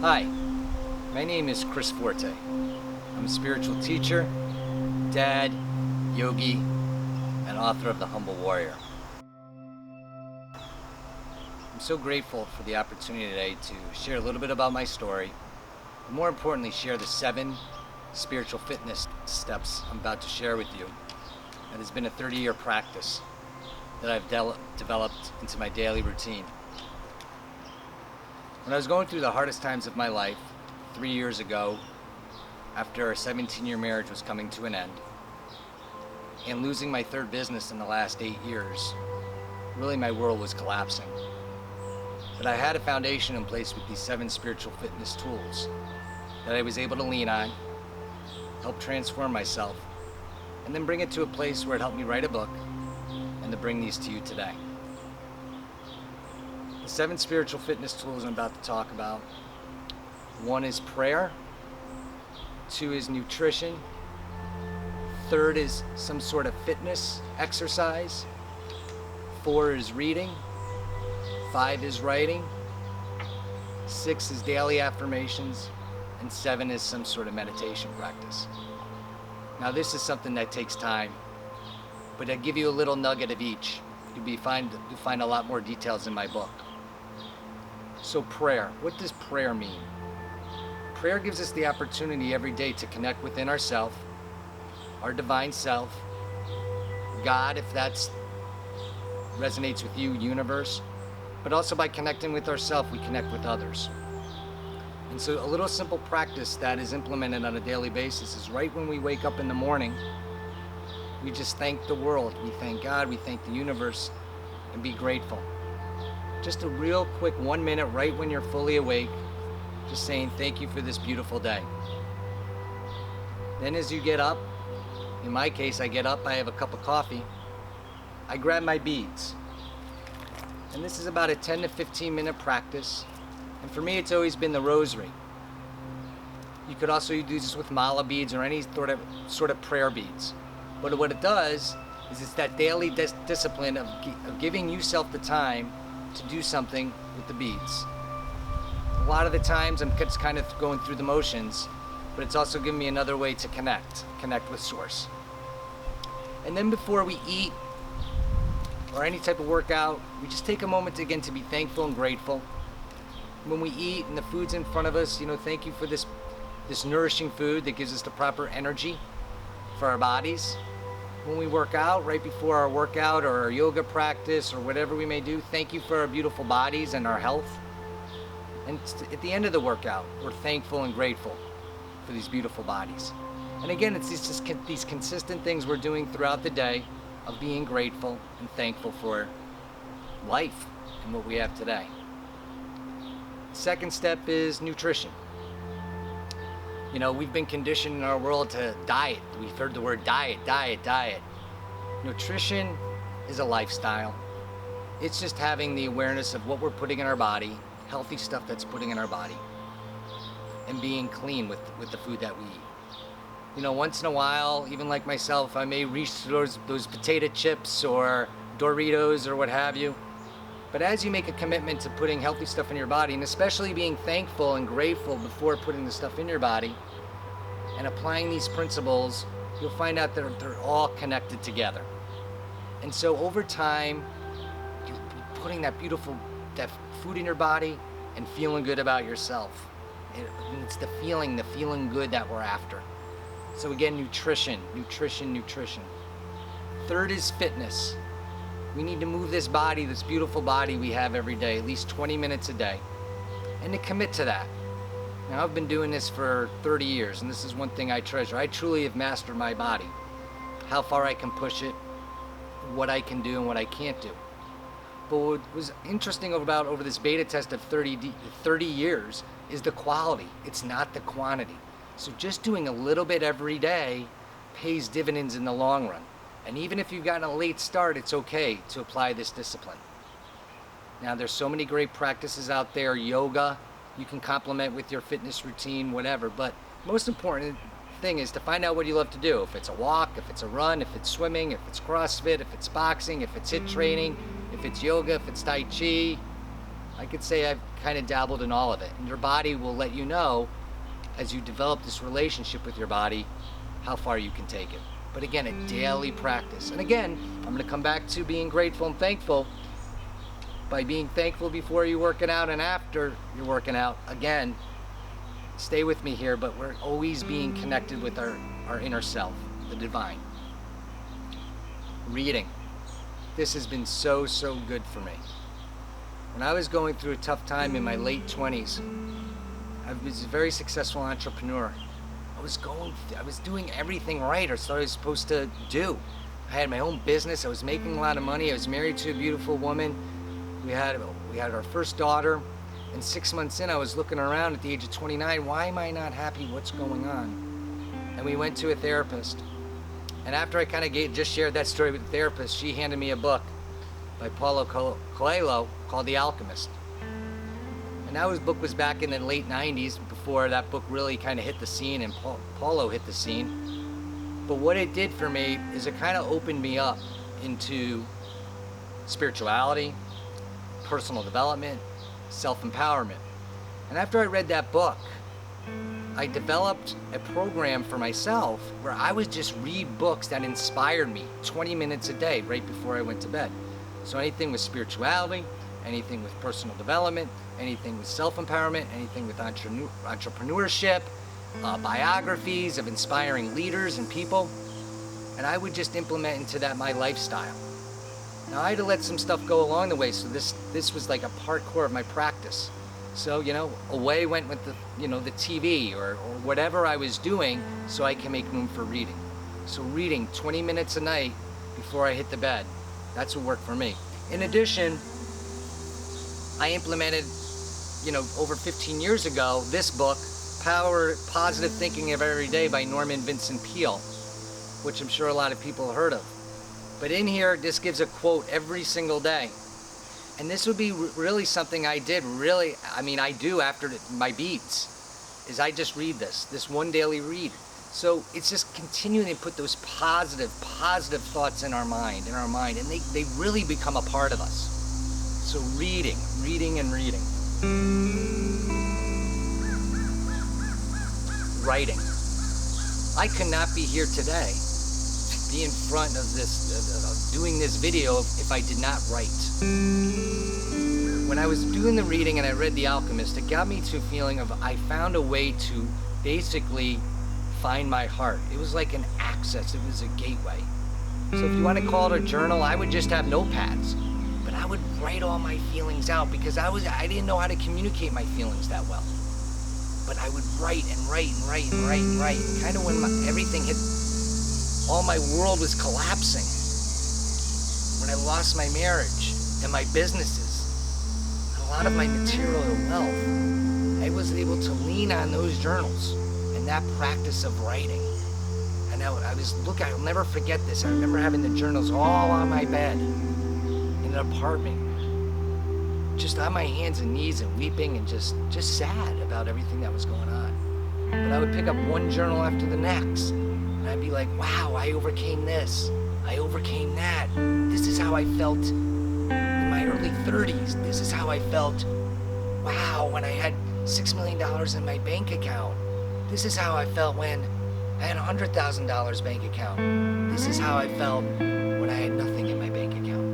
Hi, my name is Chris Forte. I'm a spiritual teacher, dad, yogi, and author of The Humble Warrior. I'm so grateful for the opportunity today to share a little bit about my story, and more importantly, share the 7 spiritual fitness steps I'm about to share with you. That has been a 30-year practice that I've developed into my daily routine. When I was going through the hardest times of my life 3 years ago, after a 17-year marriage was coming to an end, and losing my 3rd business in the last 8 years, really my world was collapsing. But I had a foundation in place with these 7 spiritual fitness tools that I was able to lean on, help transform myself, and then bring it to a place where it helped me write a book and to bring these to you today. The 7 spiritual fitness tools I'm about to talk about. 1 is prayer. 2 is nutrition. 3rd is some sort of fitness exercise. 4 is reading. 5 is writing. 6 is daily affirmations. And 7 is some sort of meditation practice. Now this is something that takes time, but I give you a little nugget of each. You'll find a lot more details in my book. So prayer, what does prayer mean? Prayer gives us the opportunity every day to connect within ourselves, our divine self, God, if that resonates with you, universe, but also by connecting with ourselves, we connect with others. And so a little simple practice that is implemented on a daily basis is right when we wake up in the morning, we just thank the world, we thank God, we thank the universe, and be grateful. Just a real quick 1 minute right when you're fully awake, just saying thank you for this beautiful day. Then as you get up, in my case I get up, I have a cup of coffee, I grab my beads. And this is about a 10 to 15 minute practice. And for me it's always been the rosary. You could also do this with mala beads or any sort of prayer beads. But what it does is it's that daily discipline of giving yourself the time to do something with the beads. A lot of the times I'm just kind of going through the motions, but it's also giving me another way to connect with Source. And then before we eat or any type of workout, we just take a moment again to be thankful and grateful. When we eat and the food's in front of us, thank you for this nourishing food that gives us the proper energy for our bodies. When we work out, right before our workout or our yoga practice or whatever we may do, thank you for our beautiful bodies and our health. And at the end of the workout, we're thankful and grateful for these beautiful bodies. And again, it's these consistent things we're doing throughout the day of being grateful and thankful for life and what we have today. Second step is nutrition. We've been conditioned in our world to diet. We've heard the word diet. Nutrition is a lifestyle. It's just having the awareness of what we're putting in our body, healthy stuff that's putting in our body, and being clean with the food that we eat. Once in a while, even like myself, I may reach those potato chips or Doritos or what have you. But as you make a commitment to putting healthy stuff in your body, and especially being thankful and grateful before putting the stuff in your body, and applying these principles, you'll find out that they're all connected together. And so over time, you'll be putting that food in your body and feeling good about yourself. It's the feeling good that we're after. So again, nutrition. 3rd is fitness. We need to move this body, this beautiful body we have every day, at least 20 minutes a day, and to commit to that. Now, I've been doing this for 30 years, and this is one thing I treasure. I truly have mastered my body, how far I can push it, what I can do and what I can't do. But what was interesting over this beta test of 30 years is the quality. It's not the quantity. So just doing a little bit every day pays dividends in the long run. And even if you've gotten a late start, it's okay to apply this discipline. Now, there's so many great practices out there. Yoga, you can complement with your fitness routine, whatever. But most important thing is to find out what you love to do. If it's a walk, if it's a run, if it's swimming, if it's CrossFit, if it's boxing, if it's HIIT training, if it's yoga, if it's Tai Chi. I could say I've kind of dabbled in all of it. And your body will let you know, as you develop this relationship with your body, how far you can take it. But again, a daily practice. And again, I'm going to come back to being grateful and thankful. By being thankful before you're working out and after you're working out, again, stay with me here, but we're always being connected with our inner self, the divine. Reading. This has been so good for me. When I was going through a tough time in my late 20s, I was a very successful entrepreneur. I was doing everything right, or so I was supposed to do. I had my own business. I was making a lot of money. I was married to a beautiful woman. We had our first daughter. And 6 months in, I was looking around at the age of 29. Why am I not happy? What's going on? And we went to a therapist. And after I kind of just shared that story with the therapist, she handed me a book by Paulo Coelho called The Alchemist. And that book was back in the late 90s, before that book really kind of hit the scene and Paulo hit the scene. But what it did for me is it kind of opened me up into spirituality, personal development, self-empowerment. And after I read that book, I developed a program for myself where I would just read books that inspired me 20 minutes a day right before I went to bed. So anything with spirituality, anything with personal development, anything with self-empowerment, anything with entrepreneurship, biographies of inspiring leaders and people. And I would just implement into that my lifestyle. Now I had to let some stuff go along the way, so this was like a part core of my practice. So, away went with the TV or whatever I was doing so I can make room for reading. So reading 20 minutes a night before I hit the bed, that's what worked for me. In addition, I implemented, over 15 years ago, this book, Positive Thinking of Every Day by Vincent Peale, which I'm sure a lot of people have heard of. But in here, this gives a quote every single day. And this would be really something I do after my beats, is I just read this one daily read. So it's just continuing to put those positive thoughts in our mind, and they really become a part of us. So reading. Writing. I could not be here today, be in front of doing this video if I did not write. When I was doing the reading and I read The Alchemist, it got me to a feeling of I found a way to basically find my heart. It was like an access, it was a gateway. So if you want to call it a journal, I would just have notepads. But I would write all my feelings out because I didn't know how to communicate my feelings that well. But I would write. And kind of when everything hit, all my world was collapsing. When I lost my marriage and my businesses, and a lot of my material wealth, I was able to lean on those journals and that practice of writing. And I'll never forget this. I remember having the journals all on my bed in an apartment, just on my hands and knees and weeping and just sad about everything that was going on. But I would pick up one journal after the next, and I'd be like, wow, I overcame this. I overcame that. This is how I felt in my early 30s. This is how I felt, wow, when I had $6 million in my bank account. This is how I felt when I had $100,000 bank account. This is how I felt when I had nothing in my bank account.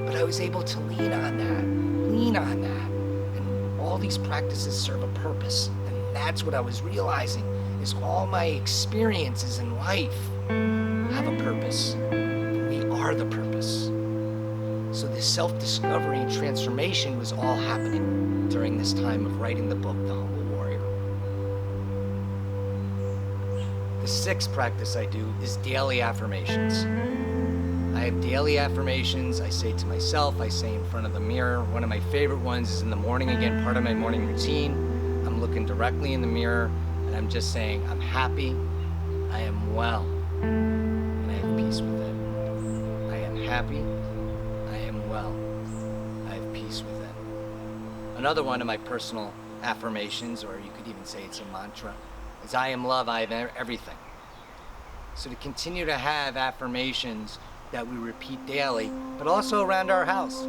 But I was able to lean on that. And all these practices serve a purpose. And that's what I was realizing, is all my experiences in life have a purpose. We are the purpose. So this self-discovery and transformation was all happening during this time of writing the book, The Humble Warrior. The sixth practice I do is daily affirmations. I have daily affirmations I say to myself, I say in front of the mirror. One of my favorite ones is in the morning, again, part of my morning routine. I'm looking directly in the mirror and I'm just saying, I'm happy, I am well, and I have peace within. I am happy, I am well, I have peace within. Another one of my personal affirmations, or you could even say it's a mantra, is I am love, I have everything. So to continue to have affirmations that we repeat daily, but also around our house.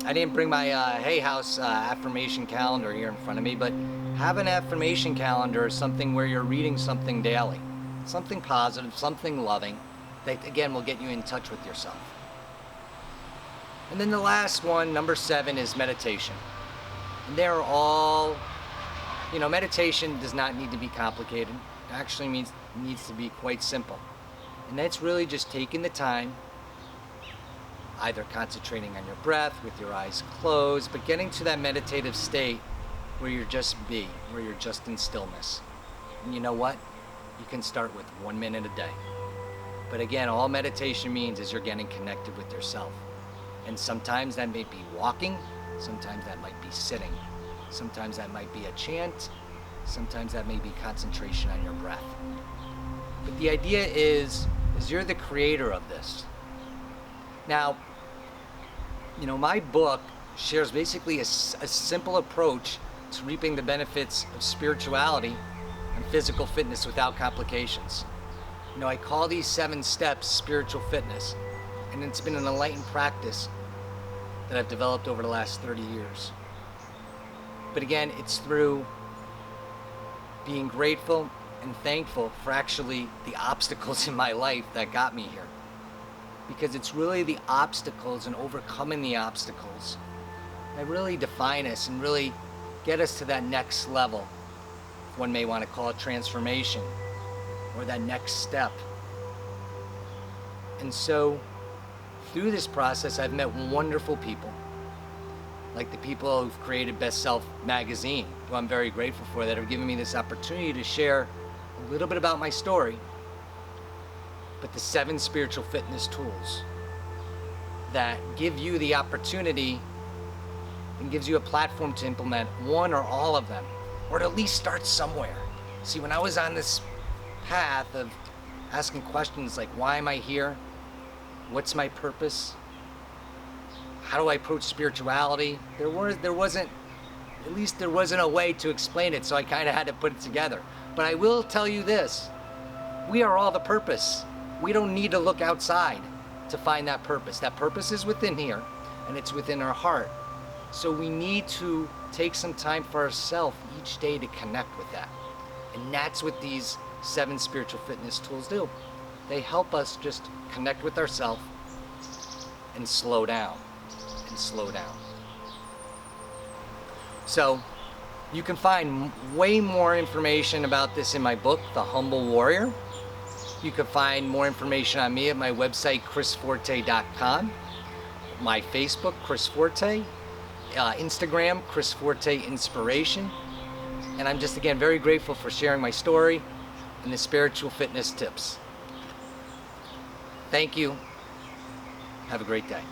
I didn't bring my Hay House affirmation calendar here in front of me, but have an affirmation calendar or something where you're reading something daily. Something positive, something loving, that again will get you in touch with yourself. And then the last one, number 7, is meditation. And they're all, meditation does not need to be complicated. It actually needs to be quite simple. And that's really just taking the time, either concentrating on your breath with your eyes closed, but getting to that meditative state where you're just where you're just in stillness. And you know what? You can start with 1 minute a day. But again, all meditation means is you're getting connected with yourself. And sometimes that may be walking, sometimes that might be sitting, sometimes that might be a chant, sometimes that may be concentration on your breath. But the idea is you're the creator of this. Now, my book shares basically a simple approach to reaping the benefits of spirituality and physical fitness without complications. I call these 7 steps spiritual fitness, and it's been an enlightened practice that I've developed over the last 30 years. But again, it's through being grateful and thankful for actually the obstacles in my life that got me here. Because it's really the obstacles and overcoming the obstacles that really define us and really get us to that next level. One may want to call it transformation, or that next step. And so, through this process, I've met wonderful people, like the people who've created Best Self magazine, who I'm very grateful for, that have given me this opportunity to share a little bit about my story, but the 7 spiritual fitness tools that give you the opportunity and gives you a platform to implement one or all of them, or to at least start somewhere. See, when I was on this path of asking questions like, why am I here? What's my purpose? How do I approach spirituality? There wasn't a way to explain it, so I kind of had to put it together. But I will tell you this, we are all the purpose. We don't need to look outside to find that purpose. That purpose is within here, and it's within our heart. So we need to take some time for ourselves each day to connect with that. And that's what these 7 spiritual fitness tools do. They help us just connect with ourselves and slow down. So you can find way more information about this in my book, The Humble Warrior. You can find more information on me at my website, chrisforte.com, my Facebook, Chris Forte, Instagram, Chris Forte Inspiration. And I'm just, again, very grateful for sharing my story and the spiritual fitness tips. Thank you. Have a great day.